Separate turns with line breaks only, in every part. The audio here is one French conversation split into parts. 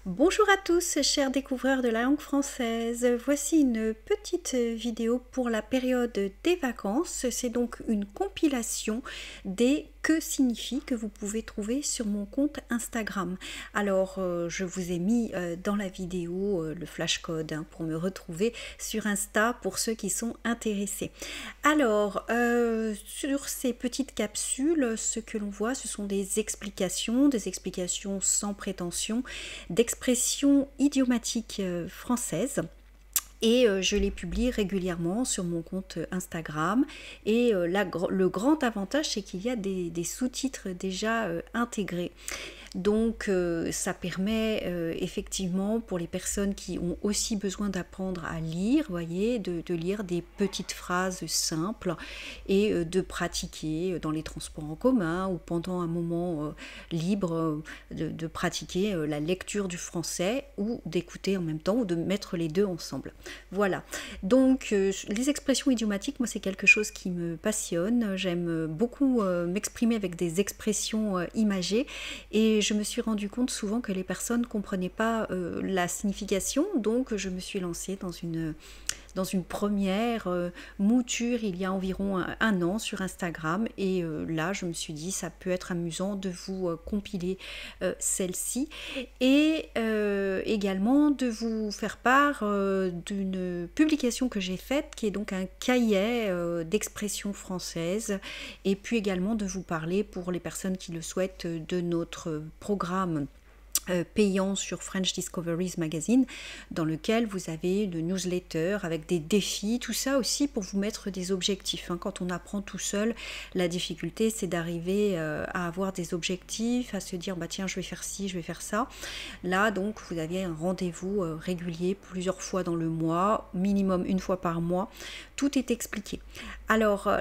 Bonjour à tous, chers découvreurs de la langue française. Voici une petite vidéo pour la période des vacances. C'est donc une compilation des que signifie que vous pouvez trouver sur mon compte Instagram. Alors, je vous ai mis dans la vidéo le flashcode pour me retrouver sur Insta pour ceux qui sont intéressés. Alors, sur ces petites capsules, ce que l'on voit, ce sont des explications sans prétention, d'expressions idiomatiques françaises. Et je les publie régulièrement sur mon compte Instagram. Et le grand avantage, c'est qu'il y a des sous-titres déjà intégrés. Donc ça permet effectivement pour les personnes qui ont aussi besoin d'apprendre à lire, voyez, de lire des petites phrases simples et de pratiquer dans les transports en commun ou pendant un moment libre, de pratiquer la lecture du français ou d'écouter en même temps ou de mettre les deux ensemble. Voilà, donc les expressions idiomatiques, moi c'est quelque chose qui me passionne. J'aime beaucoup m'exprimer avec des expressions imagées et je me suis rendu compte souvent que les personnes ne comprenaient pas la signification, donc je me suis lancée dans une première mouture il y a environ un an sur Instagram et là je me suis dit ça peut être amusant de vous compiler celle-ci et également de vous faire part d'une publication que j'ai faite qui est donc un cahier d'expression française et puis également de vous parler pour les personnes qui le souhaitent de notre programme payant sur French Discoveries Magazine, dans lequel vous avez le newsletter avec des défis, tout ça aussi pour vous mettre des objectifs. Quand on apprend tout seul, la difficulté c'est d'arriver à avoir des objectifs, à se dire bah tiens je vais faire ci, je vais faire ça. Là donc vous avez un rendez-vous régulier plusieurs fois dans le mois, minimum une fois par mois, tout est expliqué. Alors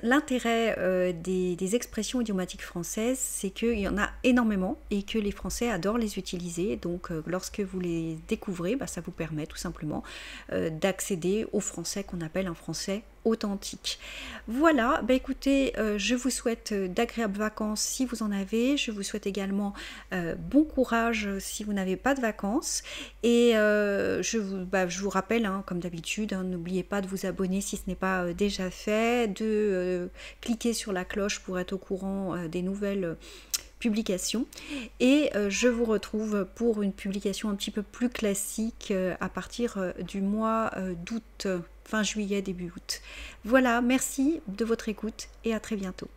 l'intérêt des expressions idiomatiques françaises, c'est qu'il y en a énormément et que les Français adorent les utiliser. Donc lorsque vous les découvrez, ça vous permet tout simplement d'accéder au français qu'on appelle un français authentique. Voilà, écoutez, je vous souhaite d'agréables vacances si vous en avez. Je vous souhaite également bon courage si vous n'avez pas de vacances. Et je vous rappelle, comme d'habitude, n'oubliez pas de vous abonner si ce n'est pas déjà fait, de cliquer sur la cloche pour être au courant des nouvelles publication et je vous retrouve pour une publication un petit peu plus classique à partir du mois d'août, fin juillet, début août. Voilà, merci de votre écoute et à très bientôt.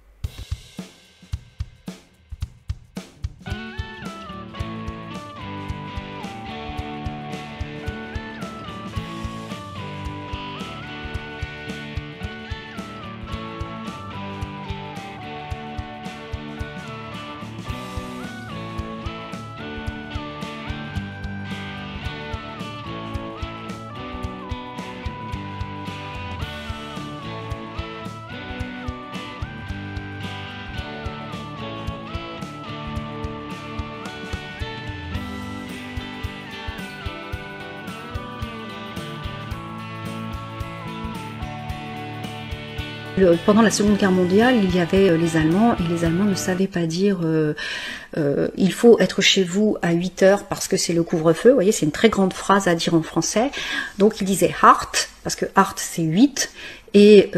Pendant la Seconde Guerre mondiale, il y avait les Allemands, et les Allemands ne savaient pas dire il faut être chez vous à 8 heures parce que c'est le couvre-feu. Vous voyez, c'est une très grande phrase à dire en français. Donc ils disaient hart, parce que hart c'est 8, et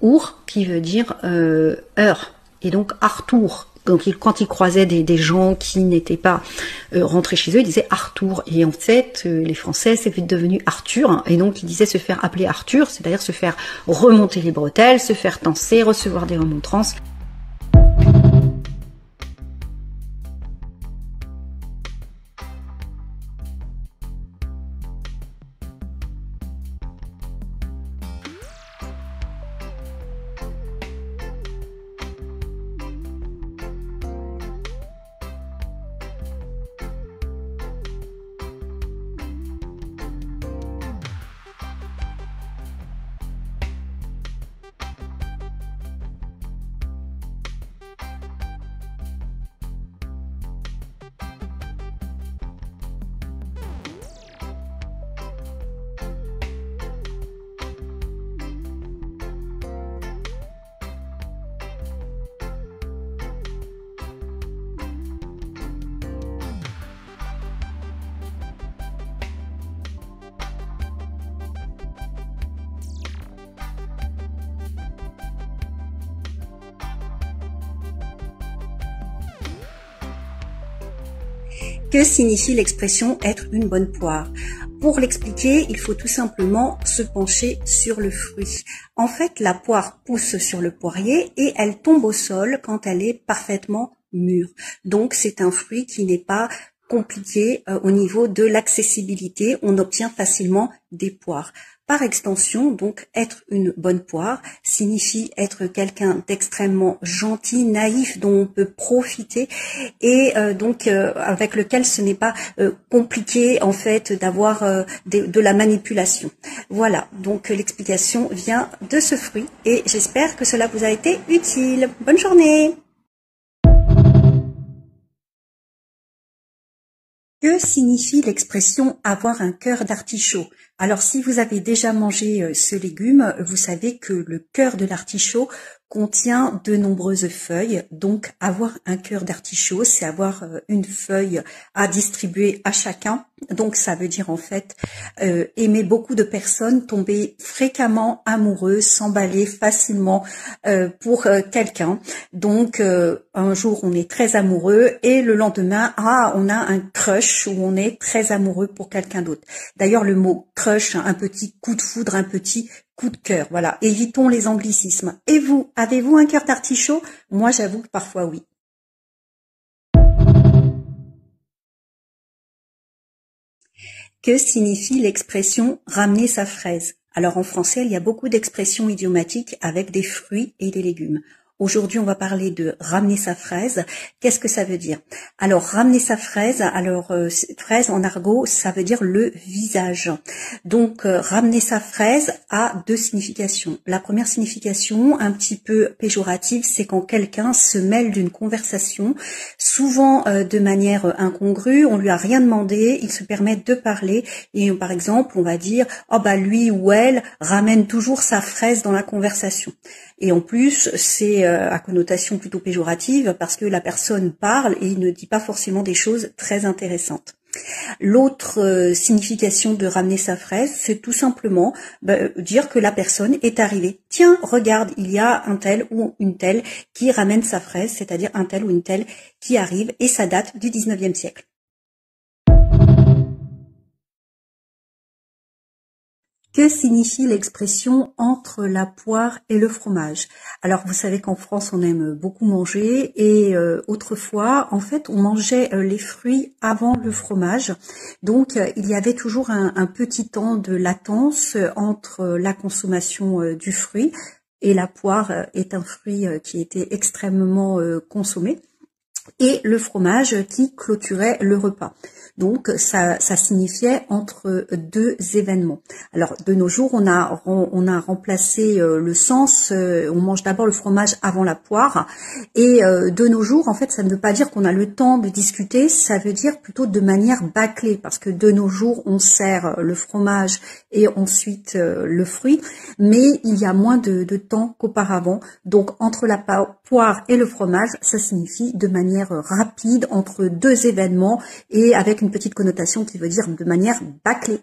Uhr qui veut dire heure. Et donc Arthur. Donc quand ils croisaient des gens qui n'étaient pas rentrés chez eux, ils disaient Arthur. Et en fait, les Français, c'est vite devenu Arthur. Et donc ils disaient se faire appeler Arthur, c'est-à-dire se faire remonter les bretelles, se faire tancer, recevoir des remontrances. Que signifie l'expression être une bonne poire? Pour l'expliquer, il faut tout simplement se pencher sur le fruit. En fait, la poire pousse sur le poirier et elle tombe au sol quand elle est parfaitement mûre. Donc, c'est un fruit qui n'est pas compliqué au niveau de l'accessibilité. On obtient facilement des poires. Par extension, donc, être une bonne poire signifie être quelqu'un d'extrêmement gentil, naïf, dont on peut profiter et avec lequel ce n'est pas compliqué en fait d'avoir de la manipulation. Voilà, donc l'explication vient de ce fruit et j'espère que cela vous a été utile. Bonne journée! Que signifie l'expression avoir un cœur d'artichaut? Alors si vous avez déjà mangé ce légume, vous savez que le cœur de l'artichaut contient de nombreuses feuilles. Donc avoir un cœur d'artichaut, c'est avoir une feuille à distribuer à chacun. Donc ça veut dire en fait aimer beaucoup de personnes, tomber fréquemment amoureux, s'emballer facilement pour quelqu'un. Donc un jour on est très amoureux et le lendemain on a un crush où on est très amoureux pour quelqu'un d'autre. D'ailleurs le mot crush, un petit coup de foudre, un petit coup de cœur. Voilà, évitons les anglicismes. Et vous, avez-vous un cœur d'artichaut? Moi j'avoue que parfois oui. Que signifie l'expression ramener sa fraise? Alors en français, il y a beaucoup d'expressions idiomatiques avec des fruits et des légumes. Aujourd'hui, on va parler de ramener sa fraise. Qu'est-ce que ça veut dire? Alors, ramener sa fraise, fraise en argot, ça veut dire le visage. Donc, ramener sa fraise a deux significations. La première signification, un petit peu péjorative, c'est quand quelqu'un se mêle d'une conversation, souvent de manière incongrue, on lui a rien demandé, il se permet de parler et par exemple, on va dire « Oh bah lui ou elle ramène toujours sa fraise dans la conversation ». Et en plus, c'est à connotation plutôt péjorative parce que la personne parle et ne dit pas forcément des choses très intéressantes. L'autre signification de ramener sa fraise, c'est tout simplement dire que la personne est arrivée. Tiens, regarde, il y a un tel ou une telle qui ramène sa fraise, c'est-à-dire un tel ou une telle qui arrive et ça date du 19e siècle. Que signifie l'expression entre la poire et le fromage? Alors vous savez qu'en France on aime beaucoup manger et autrefois en fait on mangeait les fruits avant le fromage. Donc il y avait toujours un petit temps de latence entre la consommation du fruit et la poire est un fruit qui était extrêmement consommé et le fromage qui clôturait le repas. Donc ça signifiait entre deux événements. Alors de nos jours, on a remplacé le sens, on mange d'abord le fromage avant la poire et de nos jours, en fait, ça ne veut pas dire qu'on a le temps de discuter, ça veut dire plutôt de manière bâclée parce que de nos jours, on sert le fromage et ensuite le fruit, mais il y a moins de temps qu'auparavant. Donc entre la poire et le fromage, ça signifie de manière rapide entre deux événements et avec une petite connotation qui veut dire de manière bâclée.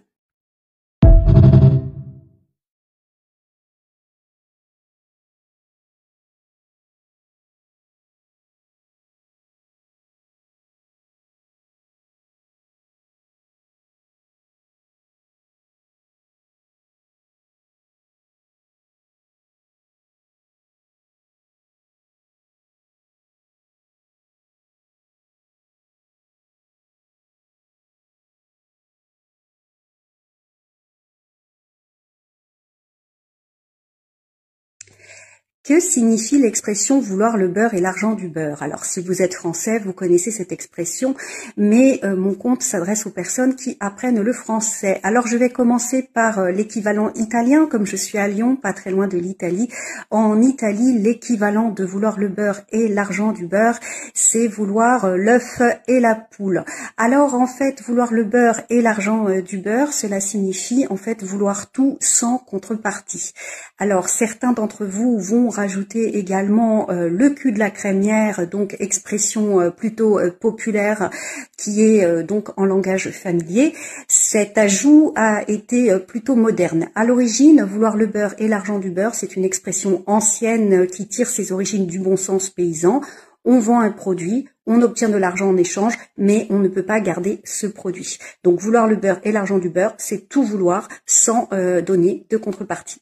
Que signifie l'expression vouloir le beurre et l'argent du beurre? Alors si vous êtes français, vous connaissez cette expression, mais mon compte s'adresse aux personnes qui apprennent le français. Alors je vais commencer par l'équivalent italien, comme je suis à Lyon, pas très loin de l'Italie. En Italie, l'équivalent de vouloir le beurre et l'argent du beurre, c'est vouloir l'œuf et la poule. Alors en fait, vouloir le beurre et l'argent du beurre, cela signifie en fait vouloir tout sans contrepartie. Alors certains d'entre vous vont rajouter également le cul de la crémière, donc expression plutôt populaire qui est donc en langage familier. Cet ajout a été plutôt moderne. À l'origine, vouloir le beurre et l'argent du beurre, c'est une expression ancienne qui tire ses origines du bon sens paysan. On vend un produit, on obtient de l'argent en échange, mais on ne peut pas garder ce produit. Donc vouloir le beurre et l'argent du beurre, c'est tout vouloir sans donner de contrepartie.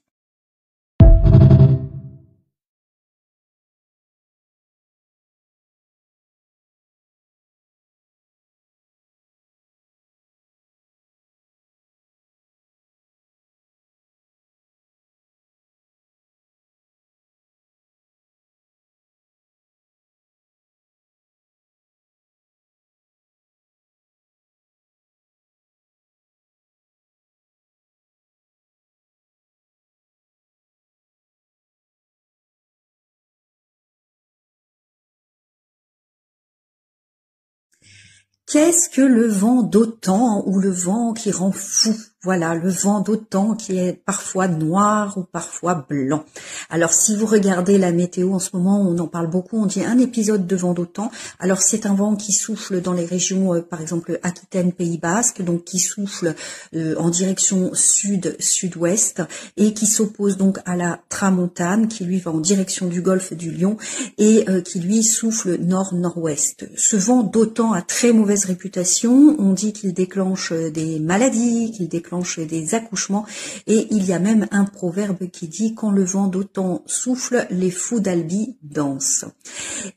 Qu'est-ce que le vent d'autant ou le vent qui rend fou? Voilà, le vent d'autant qui est parfois noir ou parfois blanc. Alors, si vous regardez la météo en ce moment, on en parle beaucoup, on dit un épisode de vent d'autant. Alors, c'est un vent qui souffle dans les régions, par exemple, Aquitaine, Pays Basque, donc qui souffle en direction sud-sud-ouest et qui s'oppose donc à la tramontane, qui lui va en direction du golfe du Lion et qui lui souffle nord-nord-ouest. Ce vent d'autant a très mauvaise réputation. On dit qu'il déclenche des maladies, qu'il déclenche des accouchements, et il y a même un proverbe qui dit: quand le vent d'autant souffle, les fous d'Albi dansent.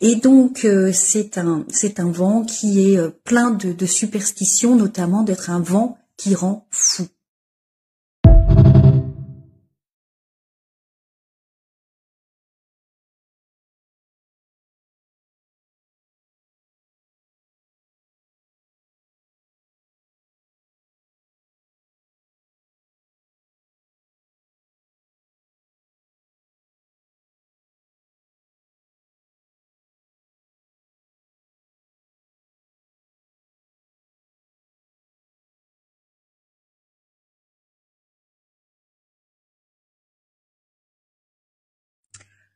Et donc c'est un vent qui est plein de superstitions, notamment d'être un vent qui rend fou.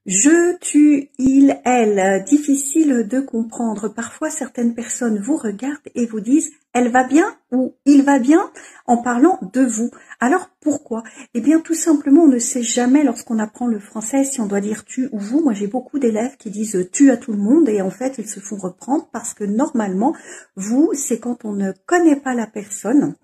Je, tu, il, elle, difficile de comprendre. Parfois, certaines personnes vous regardent et vous disent « elle va bien » ou « il va bien » en parlant de vous. Alors, pourquoi? Eh bien, tout simplement, on ne sait jamais lorsqu'on apprend le français si on doit dire « tu » ou « vous ». Moi, j'ai beaucoup d'élèves qui disent « tu » à tout le monde et en fait, ils se font reprendre parce que normalement, « vous », c'est quand on ne connaît pas la personne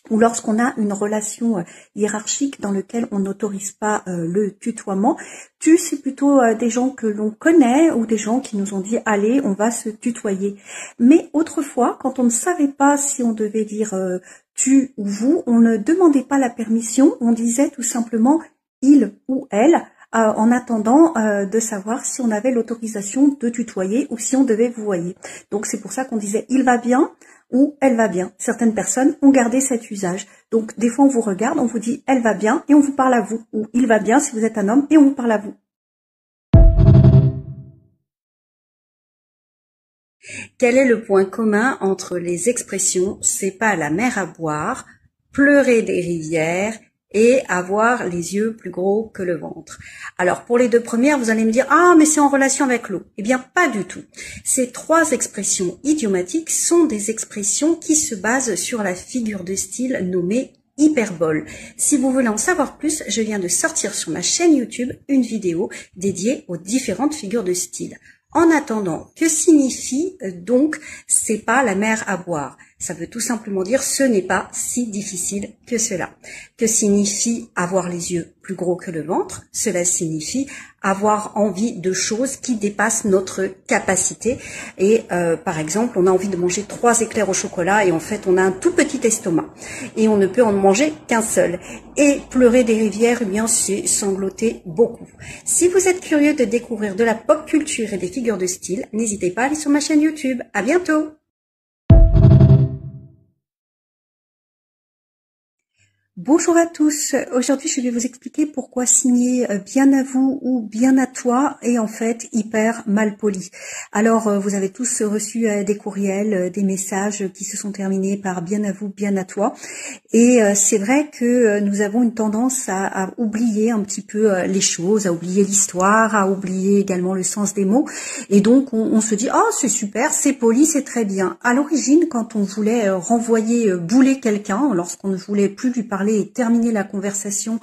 ou lorsqu'on a une relation hiérarchique dans laquelle on n'autorise pas le tutoiement. Tu, c'est plutôt des gens que l'on connaît ou des gens qui nous ont dit « allez, on va se tutoyer ». Mais autrefois, quand on ne savait pas si on devait dire tu ou vous, on ne demandait pas la permission, on disait tout simplement « il » ou « elle ». En attendant de savoir si on avait l'autorisation de tutoyer ou si on devait vouvoyer. Donc c'est pour ça qu'on disait « il va bien » ou « elle va bien ». Certaines personnes ont gardé cet usage. Donc des fois on vous regarde, on vous dit « elle va bien » et on vous parle à vous. Ou « il va bien » si vous êtes un homme et on vous parle à vous. Quel est le point commun entre les expressions « c'est pas la mer à boire »,« pleurer des rivières » et avoir les yeux plus gros que le ventre? Alors pour les deux premières, vous allez me dire « ah, mais c'est en relation avec l'eau ». Eh bien pas du tout. Ces trois expressions idiomatiques sont des expressions qui se basent sur la figure de style nommée hyperbole. Si vous voulez en savoir plus, je viens de sortir sur ma chaîne YouTube une vidéo dédiée aux différentes figures de style. En attendant, que signifie donc « c'est pas la mer à boire » ? Ça veut tout simplement dire « ce n'est pas si difficile que cela ». Que signifie avoir les yeux plus gros que le ventre? Cela signifie avoir envie de choses qui dépassent notre capacité. Et par exemple, on a envie de manger 3 éclairs au chocolat et en fait, on a un tout petit estomac. Et on ne peut en manger qu'un seul. Et pleurer des rivières, eh bien, c'est sangloter beaucoup. Si vous êtes curieux de découvrir de la pop culture et des figures de style, n'hésitez pas à aller sur ma chaîne YouTube. À bientôt! Bonjour à tous, aujourd'hui je vais vous expliquer pourquoi signer bien à vous ou bien à toi est en fait hyper mal poli. Alors vous avez tous reçu des courriels, des messages qui se sont terminés par bien à vous, bien à toi, et c'est vrai que nous avons une tendance à oublier un petit peu les choses, à oublier l'histoire, à oublier également le sens des mots, et donc on se dit « ah c'est super, c'est poli, c'est très bien ». À l'origine, quand on voulait renvoyer, bouler quelqu'un, lorsqu'on ne voulait plus lui parler et terminer la conversation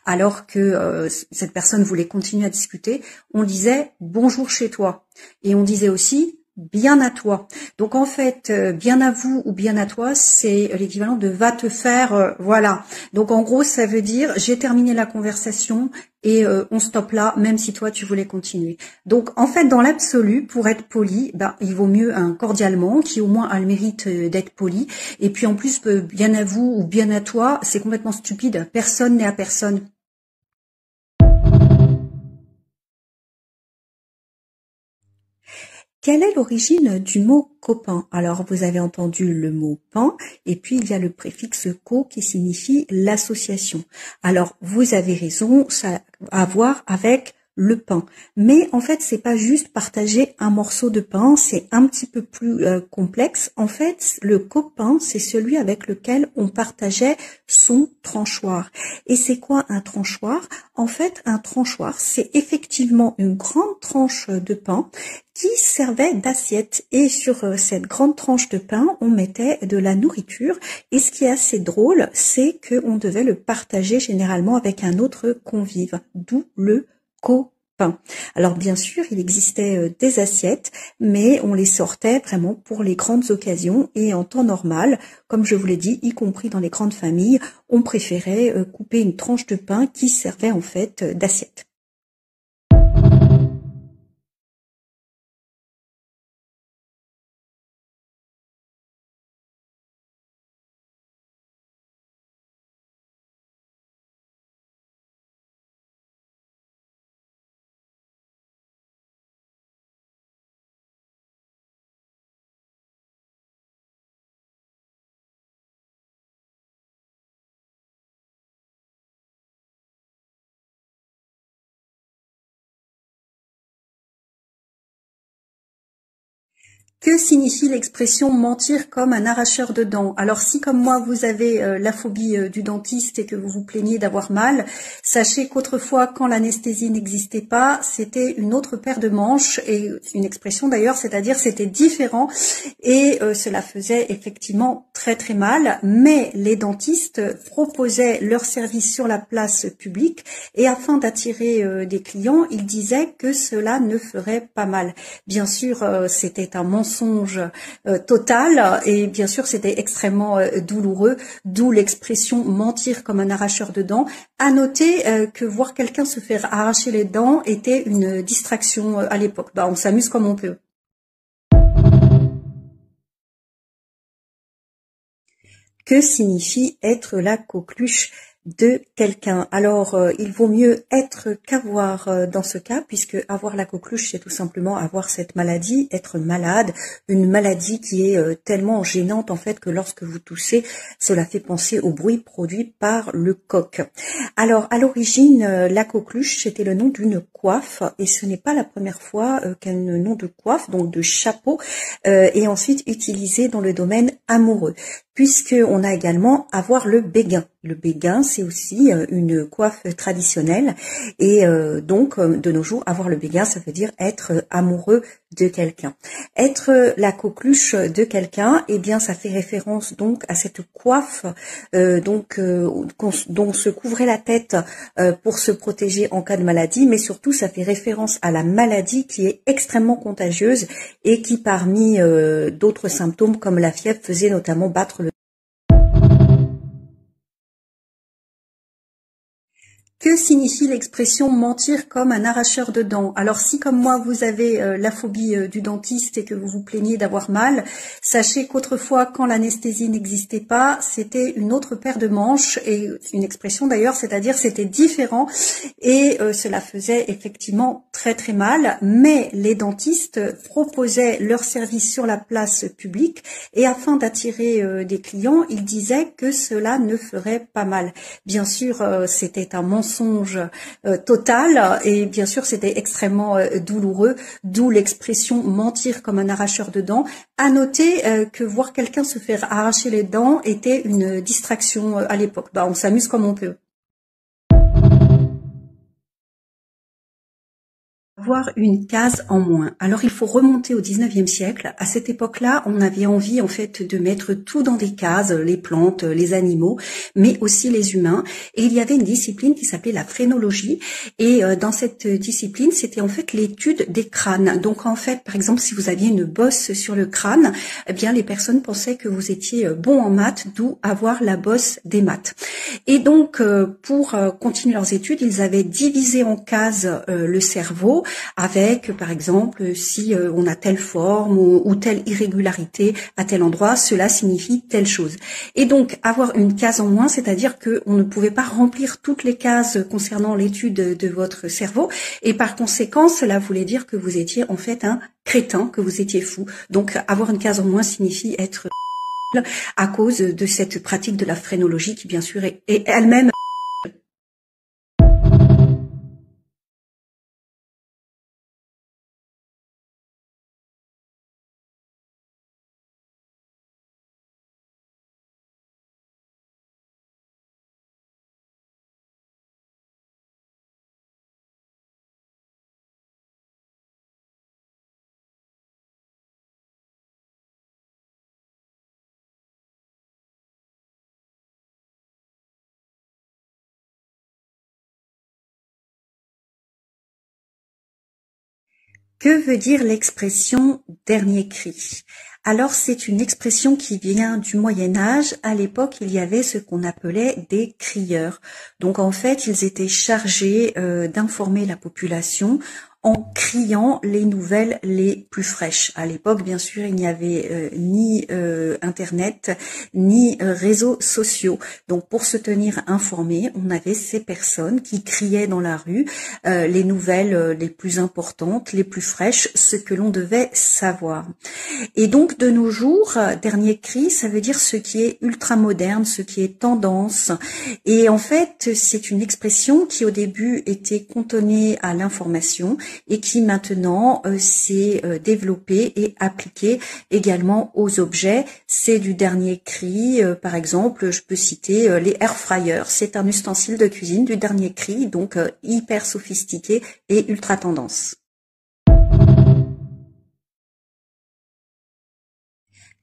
alors que cette personne voulait continuer à discuter, on disait « bonjour chez toi ». Et on disait aussi bien à toi. Donc en fait, bien à vous ou bien à toi, c'est l'équivalent de va te faire, voilà. Donc en gros, ça veut dire j'ai terminé la conversation et on stoppe là, même si toi tu voulais continuer. Donc en fait, dans l'absolu, pour être poli, ben il vaut mieux un cordialement qui au moins a le mérite d'être poli. Et puis en plus, bien à vous ou bien à toi, c'est complètement stupide. Personne n'est à personne. Quelle est l'origine du mot copain? Alors, vous avez entendu le mot pain, et puis il y a le préfixe co qui signifie l'association. Alors, vous avez raison, ça a à voir avec le pain. Mais en fait, c'est pas juste partager un morceau de pain, c'est un petit peu plus complexe. En fait, le copain, c'est celui avec lequel on partageait son tranchoir. Et c'est quoi un tranchoir? En fait, un tranchoir, c'est effectivement une grande tranche de pain qui servait d'assiette. Et sur cette grande tranche de pain, on mettait de la nourriture. Et ce qui est assez drôle, c'est qu'on devait le partager généralement avec un autre convive, d'où le copain. Alors bien sûr, il existait des assiettes, mais on les sortait vraiment pour les grandes occasions. Et en temps normal, comme je vous l'ai dit, y compris dans les grandes familles, on préférait couper une tranche de pain qui servait en fait d'assiette. Que signifie l'expression mentir comme un arracheur de dents? Alors si comme moi vous avez la phobie du dentiste et que vous vous plaignez d'avoir mal, sachez qu'autrefois quand l'anesthésie n'existait pas, c'était une autre paire de manches et une expression d'ailleurs, c'est-à-dire c'était différent et cela faisait effectivement très très mal, mais les dentistes proposaient leurs services sur la place publique et afin d'attirer des clients, ils disaient que cela ne ferait pas mal. Bien sûr, c'était un mensonge total et bien sûr c'était extrêmement douloureux, d'où l'expression mentir comme un arracheur de dents. À noter que voir quelqu'un se faire arracher les dents était une distraction à l'époque. Bah, on s'amuse comme on peut. Que signifie être la coqueluche de quelqu'un? Alors, il vaut mieux être qu'avoir dans ce cas, puisque avoir la coqueluche, c'est tout simplement avoir cette maladie, être malade, une maladie qui est tellement gênante en fait que lorsque vous toussez, cela fait penser au bruit produit par le coq. Alors, à l'origine, la coqueluche, c'était le nom d'une coiffe, et ce n'est pas la première fois qu'un nom de coiffe, donc de chapeau, est ensuite utilisé dans le domaine amoureux, puisqu'on a également avoir le béguin. Le béguin, c'est aussi une coiffe traditionnelle et donc de nos jours, avoir le béguin, ça veut dire être amoureux de quelqu'un. Être la coqueluche de quelqu'un, eh bien, ça fait référence donc à cette coiffe dont se couvrait la tête pour se protéger en cas de maladie, mais surtout ça fait référence à la maladie qui est extrêmement contagieuse et qui parmi d'autres symptômes comme la fièvre faisait notamment battre le. Que signifie l'expression mentir comme un arracheur de dents? Alors si comme moi vous avez la phobie du dentiste et que vous vous plaignez d'avoir mal, sachez qu'autrefois quand l'anesthésie n'existait pas, c'était une autre paire de manches et une expression d'ailleurs, c'est-à-dire c'était différent et cela faisait effectivement très très mal, mais les dentistes proposaient leurs services sur la place publique et afin d'attirer des clients, ils disaient que cela ne ferait pas mal. Bien sûr, c'était un mensonge total et bien sûr c'était extrêmement douloureux, d'où l'expression mentir comme un arracheur de dents. À noter que voir quelqu'un se faire arracher les dents était une distraction à l'époque. Bah, on s'amuse comme on peut. Avoir une case en moins. Alors il faut remonter au 19e siècle. À cette époque-là, on avait envie en fait de mettre tout dans des cases, les plantes, les animaux, mais aussi les humains. Et il y avait une discipline qui s'appelait la phrénologie. Et dans cette discipline, c'était en fait l'étude des crânes. Donc en fait, par exemple, si vous aviez une bosse sur le crâne, eh bien les personnes pensaient que vous étiez bon en maths, d'où avoir la bosse des maths. Et donc pour continuer leurs études, ils avaient divisé en cases le cerveau, avec, par exemple, si on a telle forme ou telle irrégularité à tel endroit, cela signifie telle chose. Et donc, avoir une case en moins, c'est-à-dire qu'on ne pouvait pas remplir toutes les cases concernant l'étude de votre cerveau, et par conséquent, cela voulait dire que vous étiez en fait un crétin, que vous étiez fou. Donc, avoir une case en moins signifie être à cause de cette pratique de la phrénologie qui, bien sûr, est elle-même Que veut dire l'expression dernier cri? Alors c'est une expression qui vient du Moyen Âge. À l'époque, il y avait ce qu'on appelait des crieurs. Donc en fait, ils étaient chargés d'informer la population en criant les nouvelles les plus fraîches. À l'époque, bien sûr, il n'y avait ni Internet, ni réseaux sociaux. Donc, pour se tenir informé, on avait ces personnes qui criaient dans la rue les nouvelles les plus importantes, les plus fraîches, ce que l'on devait savoir. Et donc, de nos jours, dernier cri, ça veut dire ce qui est ultra moderne, ce qui est tendance. Et en fait, c'est une expression qui, au début, était cantonnée à l'information et qui maintenant s'est développée et appliquée également aux objets. C'est du dernier cri, par exemple, je peux citer les air fryers. C'est un ustensile de cuisine du dernier cri, donc hyper sophistiqué et ultra tendance.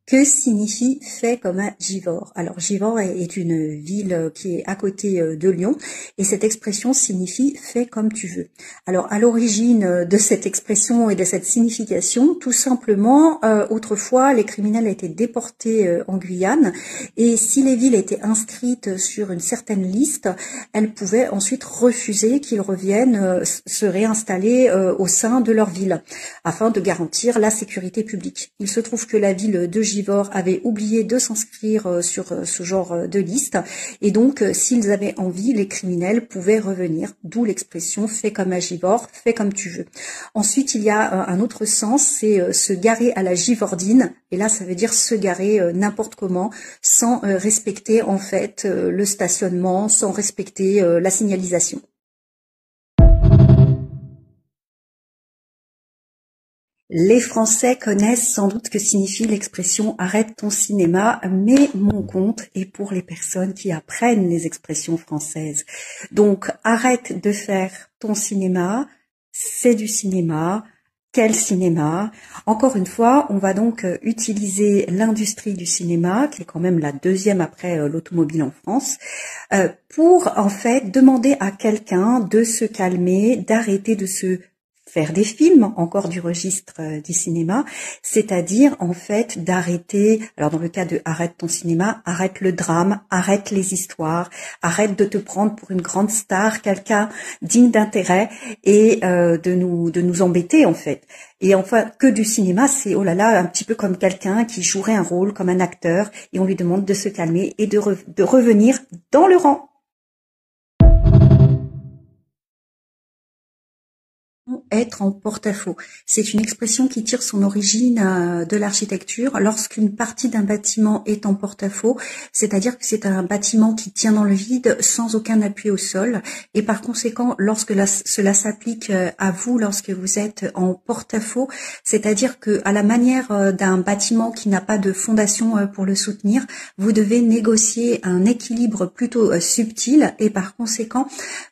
Que signifie fait comme un Givors? Alors Givors est une ville qui est à côté de Lyon et cette expression signifie fais comme tu veux. Alors à l'origine de cette expression et de cette signification, tout simplement, autrefois les criminels étaient déportés en Guyane et si les villes étaient inscrites sur une certaine liste, elles pouvaient ensuite refuser qu'ils reviennent se réinstaller au sein de leur ville afin de garantir la sécurité publique. Il se trouve que la ville de Givors avaient oublié de s'inscrire sur ce genre de liste et donc s'ils avaient envie, les criminels pouvaient revenir, d'où l'expression fais comme à Givors, fais comme tu veux. Ensuite, il y a un autre sens, c'est se garer à la givordine et là ça veut dire se garer n'importe comment sans respecter en fait le stationnement, sans respecter la signalisation. Les Français connaissent sans doute que signifie l'expression « arrête ton cinéma », mais mon compte est pour les personnes qui apprennent les expressions françaises. Donc, arrête de faire ton cinéma, c'est du cinéma. Quel cinéma? Encore une fois, on va donc utiliser l'industrie du cinéma, qui est quand même la deuxième après l'automobile en France, pour en fait demander à quelqu'un de se calmer, d'arrêter de se faire des films, encore du registre du cinéma, c'est-à-dire en fait d'arrêter, alors dans le cas de arrête ton cinéma, arrête le drame, arrête les histoires, arrête de te prendre pour une grande star, quelqu'un digne d'intérêt et de nous embêter en fait. Et enfin, que du cinéma, c'est oh là là, un petit peu comme quelqu'un qui jouerait un rôle comme un acteur et on lui demande de se calmer et de revenir dans le rang. Être en porte-à-faux. C'est une expression qui tire son origine de l'architecture. Lorsqu'une partie d'un bâtiment est en porte-à-faux, c'est-à-dire que c'est un bâtiment qui tient dans le vide sans aucun appui au sol. Et par conséquent, lorsque cela s'applique à vous, lorsque vous êtes en porte-à-faux, c'est-à-dire que à la manière d'un bâtiment qui n'a pas de fondation pour le soutenir, vous devez négocier un équilibre plutôt subtil et par conséquent,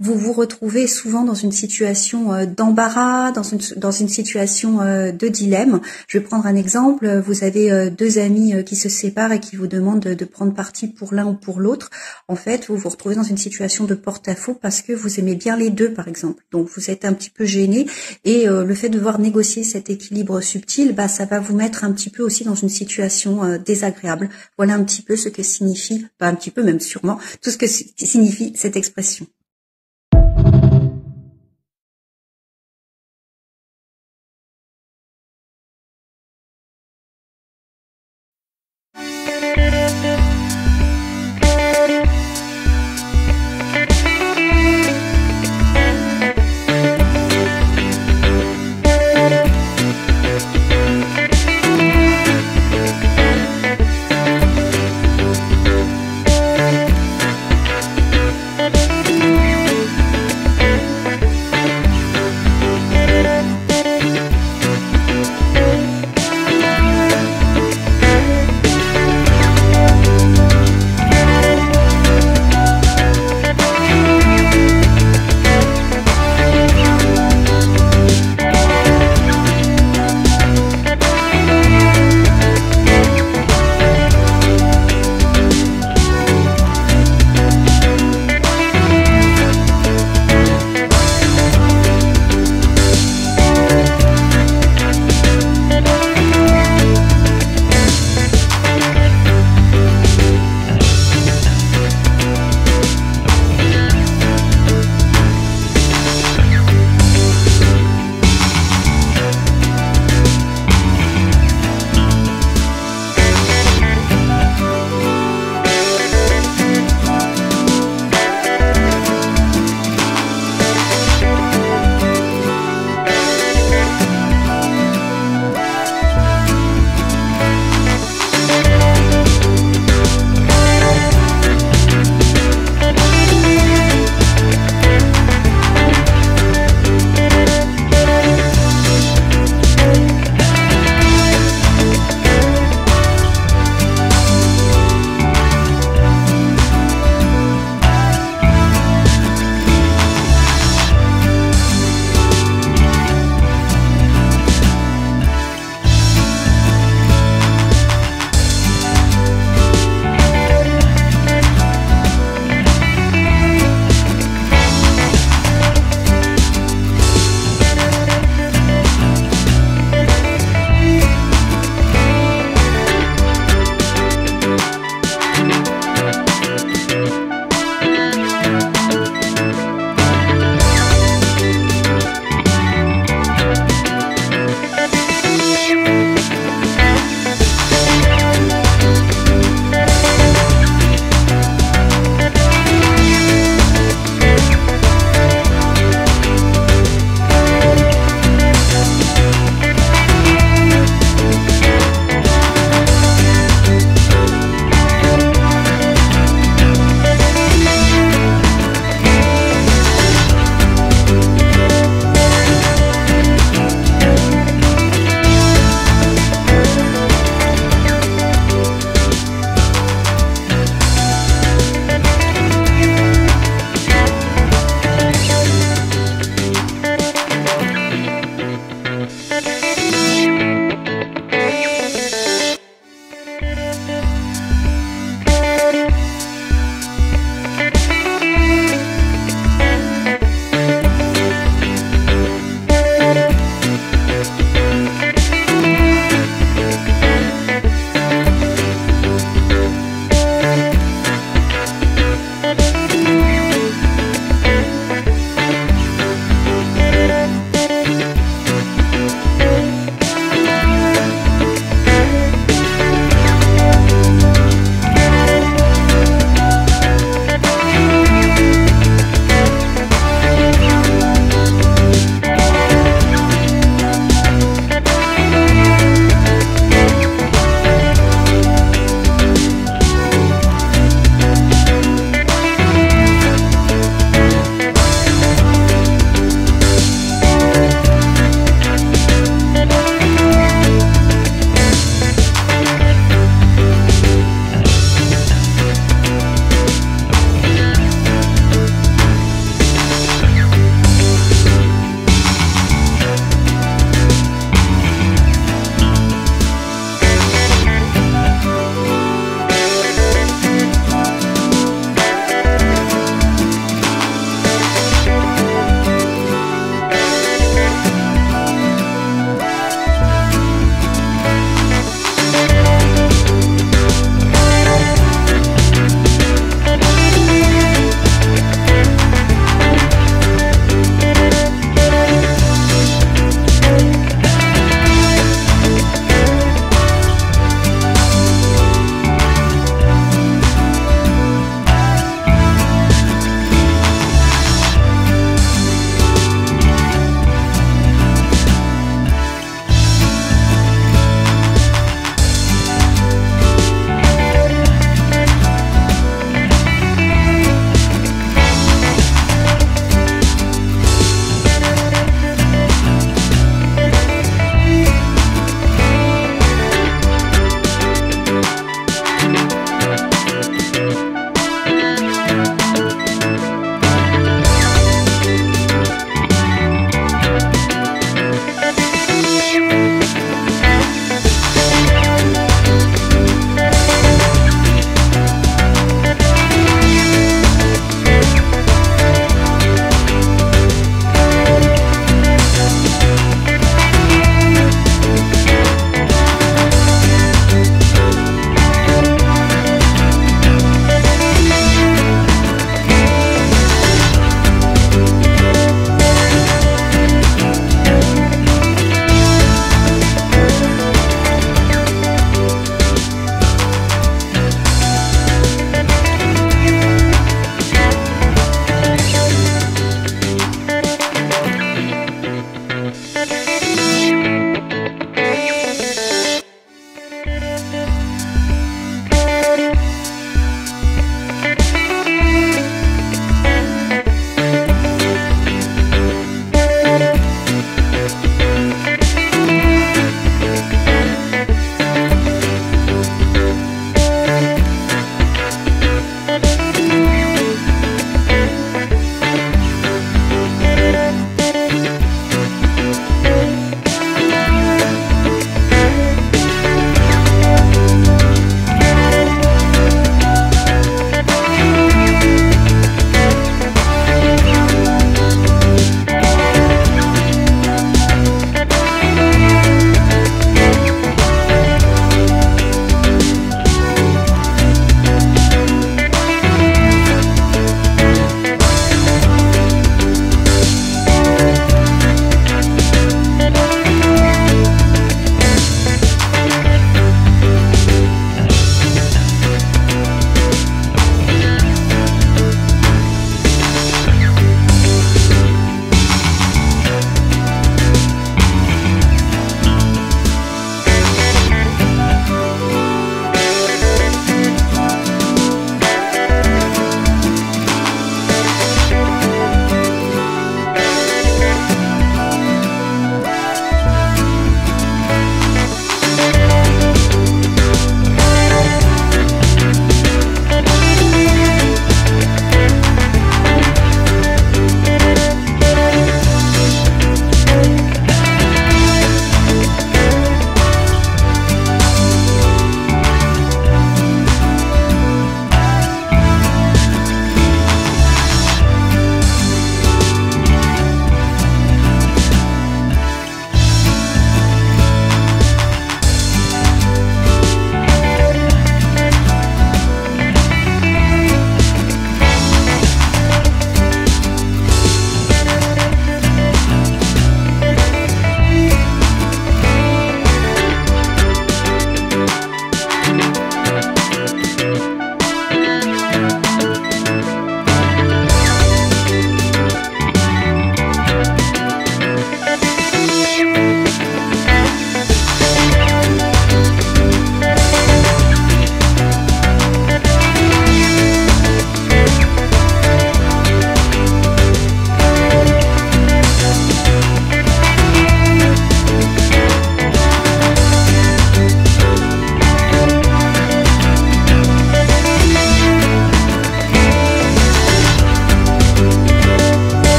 vous vous retrouvez souvent dans une situation d'embarras pas dans une situation de dilemme. Je vais prendre un exemple. Vous avez deux amis qui se séparent et qui vous demandent de prendre parti pour l'un ou pour l'autre. En fait, vous vous retrouvez dans une situation de porte-à-faux parce que vous aimez bien les deux, par exemple. Donc, vous êtes un petit peu gêné et le fait de devoir négocier cet équilibre subtil, ça va vous mettre un petit peu aussi dans une situation désagréable. Voilà un petit peu ce que signifie, pas un petit peu, même sûrement, tout ce que signifie cette expression.